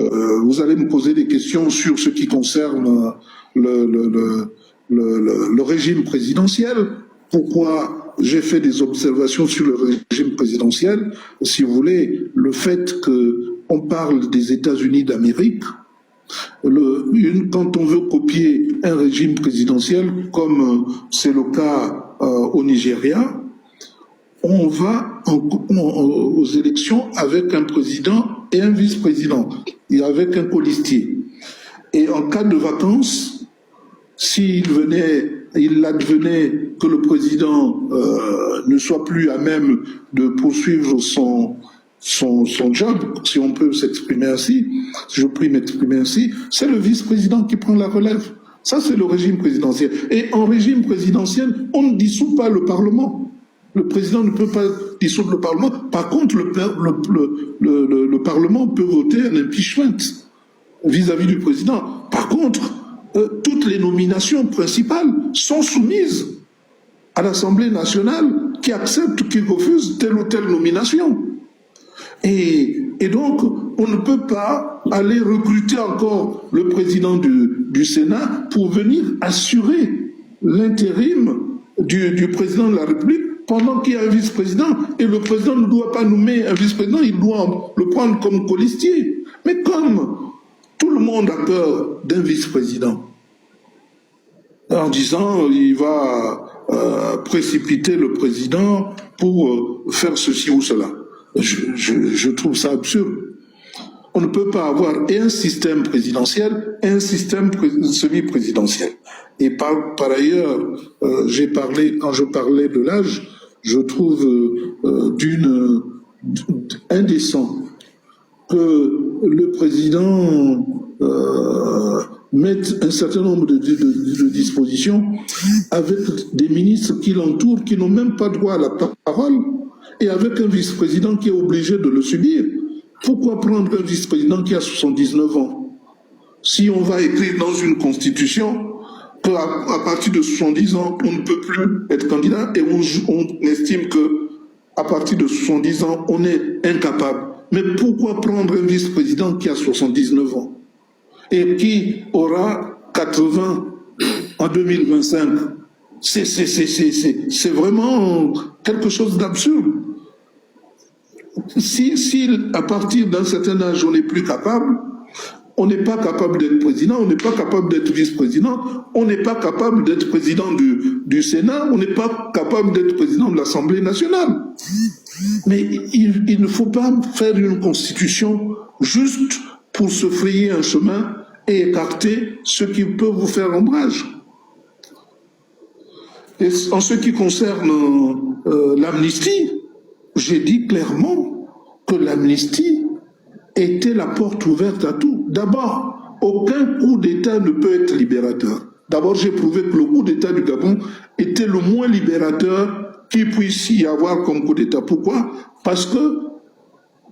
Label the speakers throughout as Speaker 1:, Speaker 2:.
Speaker 1: vous allez me poser des questions sur ce qui concerne le régime présidentiel. Pourquoi j'ai fait des observations sur le régime présidentiel? Si vous voulez, le fait qu'on parle des États-Unis d'Amérique, quand on veut copier un régime présidentiel, comme c'est le cas au Nigeria, on va aux élections avec un président et un vice-président, et avec un colistier. Et en cas de vacances, s'il advenait que le président ne soit plus à même de poursuivre son job, si on peut s'exprimer ainsi, si je puis m'exprimer ainsi, c'est le vice-président qui prend la relève. Ça, c'est le régime présidentiel. Et en régime présidentiel, on ne dissout pas le Parlement. Le président ne peut pas dissoudre le Parlement. Par contre, le Parlement peut voter un impeachment vis-à-vis du président. Par contre, toutes les nominations principales sont soumises à l'Assemblée nationale qui accepte ou qui refuse telle ou telle nomination. Et donc, on ne peut pas aller recruter encore le président du Sénat pour venir assurer l'intérim du président de la République pendant qu'il y a un vice-président. Et le président ne doit pas nommer un vice-président, il doit le prendre comme colistier. Mais comme tout le monde a peur d'un vice-président, en disant il va précipiter le président pour faire ceci ou cela. Je trouve ça absurde. On ne peut pas avoir un système présidentiel et un système semi-présidentiel. Et par ailleurs, quand je parlais de l'âge, je trouve indécent que le président mette un certain nombre de dispositions avec des ministres qui l'entourent, qui n'ont même pas droit à la parole, et avec un vice-président qui est obligé de le subir. Pourquoi prendre un vice-président qui a 79 ans? Si on va écrire dans une constitution qu'à partir de 70 ans, on ne peut plus être candidat, et on estime qu'à partir de 70 ans, on est incapable. Mais pourquoi prendre un vice-président qui a 79 ans et qui aura 80 en 2025? C'est vraiment quelque chose d'absurde. Si à partir d'un certain âge, on n'est plus capable, on n'est pas capable d'être président, on n'est pas capable d'être vice-président, on n'est pas capable d'être président du Sénat, on n'est pas capable d'être président de l'Assemblée nationale. Mais il ne faut pas faire une constitution juste pour se frayer un chemin et écarter ceux qui peuvent vous faire ombrage. Et en ce qui concerne l'amnistie, j'ai dit clairement que l'amnistie était la porte ouverte à tout. D'abord, aucun coup d'État ne peut être libérateur. D'abord, j'ai prouvé que le coup d'État du Gabon était le moins libérateur qu'il puisse y avoir comme coup d'État. Pourquoi? Parce que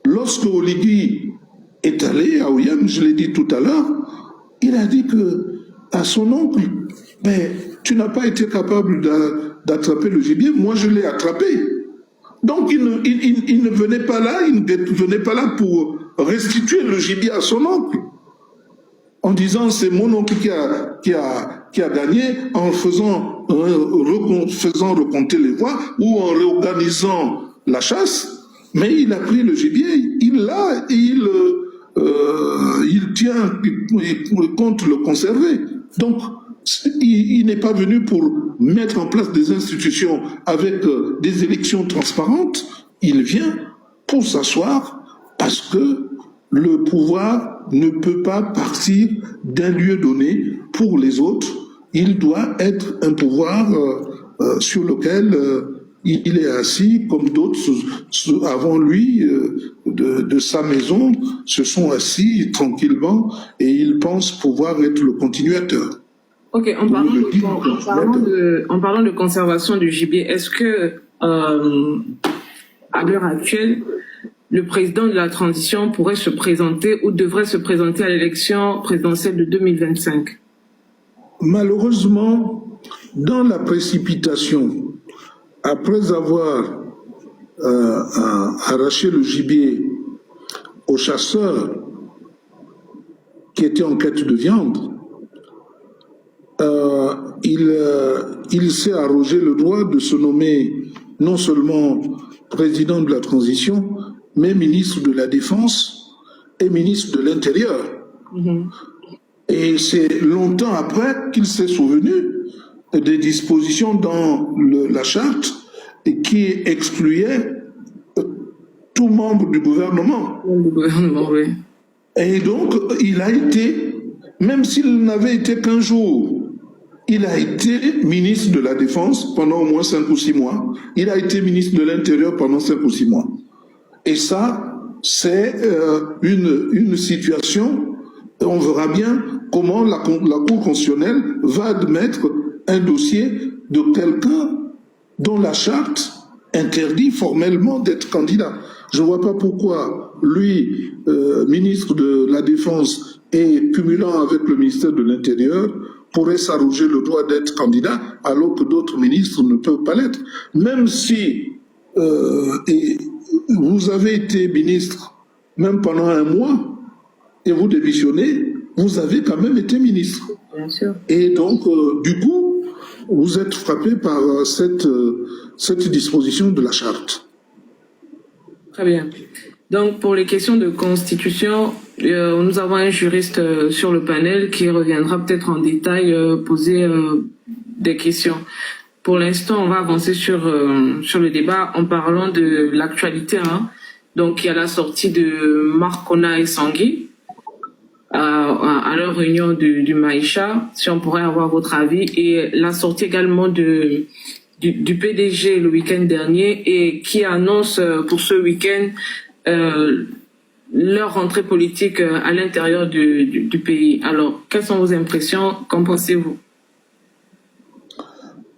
Speaker 1: lorsque Oligui est allé à Oyem, je l'ai dit tout à l'heure, il a dit à son oncle, mais tu n'as pas été capable d'attraper le gibier, moi je l'ai attrapé. Donc il ne venait pas là, pour restituer le gibier à son oncle, en disant c'est mon oncle qui a gagné en faisant recompter les voix ou en réorganisant la chasse, mais il a pris le gibier, il l'a et il tient, il compte le conserver. Donc il n'est pas venu pour mettre en place des institutions avec des élections transparentes, il vient pour s'asseoir parce que le pouvoir ne peut pas partir d'un lieu donné pour les autres. Il doit être un pouvoir sur lequel il est assis, comme d'autres avant lui, de sa maison, se sont assis tranquillement et ils pensent pouvoir être le continuateur.
Speaker 2: Ok, en parlant de conservation du gibier, est-ce que, à l'heure actuelle, le président de la transition pourrait se présenter ou devrait se présenter à l'élection présidentielle de 2025?
Speaker 1: Malheureusement, dans la précipitation, après avoir arraché le gibier aux chasseurs qui était en quête de viande, il s'est arrogé le droit de se nommer non seulement président de la transition, mais ministre de la Défense et ministre de l'Intérieur. Et c'est longtemps après qu'il s'est souvenu des dispositions dans la charte qui excluaient tout membre du gouvernement.
Speaker 2: Oui.
Speaker 1: Et donc, il a été, même s'il n'avait été qu'un jour, il a été ministre de la Défense pendant au moins 5 ou 6 mois. Il a été ministre de l'Intérieur pendant 5 ou 6 mois. Et ça, c'est une situation, on verra bien comment la Cour constitutionnelle va admettre un dossier de quelqu'un dont la charte interdit formellement d'être candidat. Je ne vois pas pourquoi lui, ministre de la Défense et cumulant avec le ministère de l'Intérieur, pourrait s'arroger le droit d'être candidat alors que d'autres ministres ne peuvent pas l'être. Même si vous avez été ministre même pendant 1 mois et vous démissionnez, vous avez quand même été ministre.
Speaker 2: Bien sûr.
Speaker 1: Et donc, du coup, vous êtes frappé par cette disposition de la charte.
Speaker 2: Très bien. Donc, pour les questions de constitution, nous avons un juriste sur le panel qui reviendra peut-être en détail poser des questions. Pour l'instant, on va avancer sur le débat en parlant de l'actualité. Donc, il y a la sortie de Marcona et Sangui à leur réunion du Maïcha, si on pourrait avoir votre avis, et la sortie également du PDG le week-end dernier et qui annonce pour ce week-end leur rentrée politique à l'intérieur du pays. Alors, quelles sont vos impressions? Qu'en pensez-vous?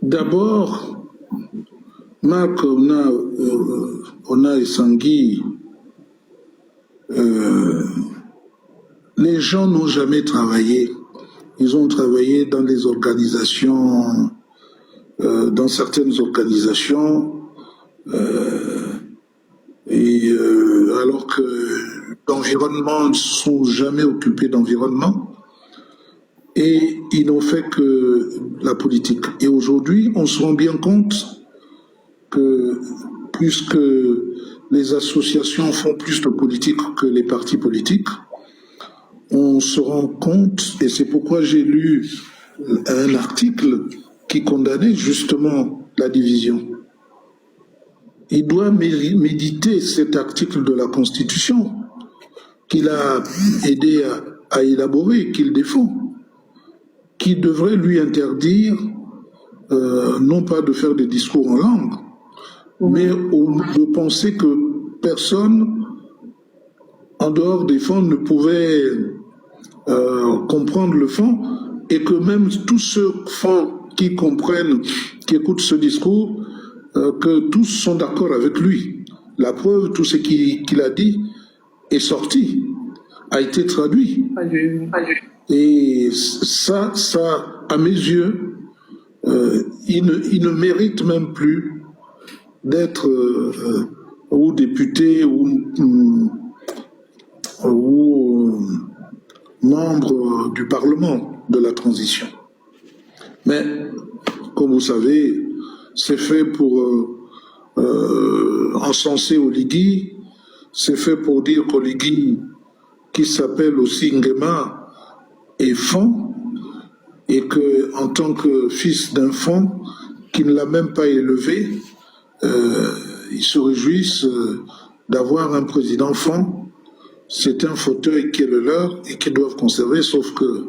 Speaker 1: D'abord, Marc Ona et Sangui, les gens n'ont jamais travaillé. Ils ont travaillé dans des organisations, dans certaines organisations, alors que l'environnement, ils ne sont jamais occupés d'environnement. Et ils n'ont fait que la politique. Et aujourd'hui, on se rend bien compte que puisque les associations font plus de politique que les partis politiques, on se rend compte, et c'est pourquoi j'ai lu un article qui condamnait justement la division. Il doit méditer cet article de la Constitution qu'il a aidé à élaborer, qu'il défend, qui devrait lui interdire non pas de faire des discours en langue, mais de penser que personne en dehors des fonds ne pouvait comprendre le fond, et que même tous ceux fonds qui comprennent, qui écoutent ce discours, que tous sont d'accord avec lui. La preuve, tout ce qu'il a dit est sorti, a été traduit. Et ça, à mes yeux, il ne mérite même plus d'être ou député ou membre du Parlement de la transition. Mais, comme vous savez, c'est fait pour encenser Oligui, c'est fait pour dire qu'Oligui, qui s'appelle aussi Nguema, est fond, et que en tant que fils d'un fond qui ne l'a même pas élevé, ils se réjouissent d'avoir un président fond. C'est un fauteuil qui est le leur et qu'ils doivent conserver, sauf que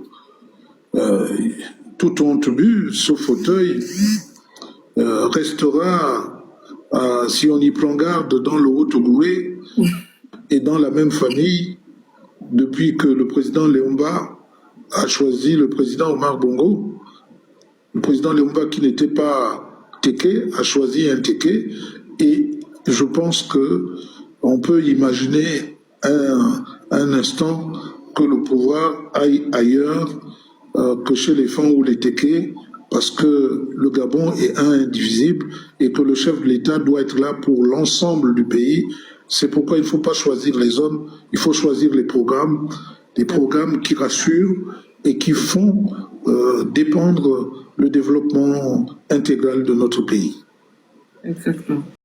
Speaker 1: tout honte bu, ce fauteuil restera, si on y prend garde, dans le Haut-Ogooué et dans la même famille depuis que le président Léomba a choisi le président Omar Bongo. Le président Léomba, qui n'était pas Téké, a choisi un Téké, et je pense que on peut imaginer un instant que le pouvoir aille ailleurs que chez les Fonds ou les Téké, parce que le Gabon est un indivisible et que le chef de l'État doit être là pour l'ensemble du pays. C'est pourquoi il ne faut pas choisir les hommes, il faut choisir les programmes. des programmes qui rassurent et qui font dépendre le développement intégral de notre pays.
Speaker 2: Exactement.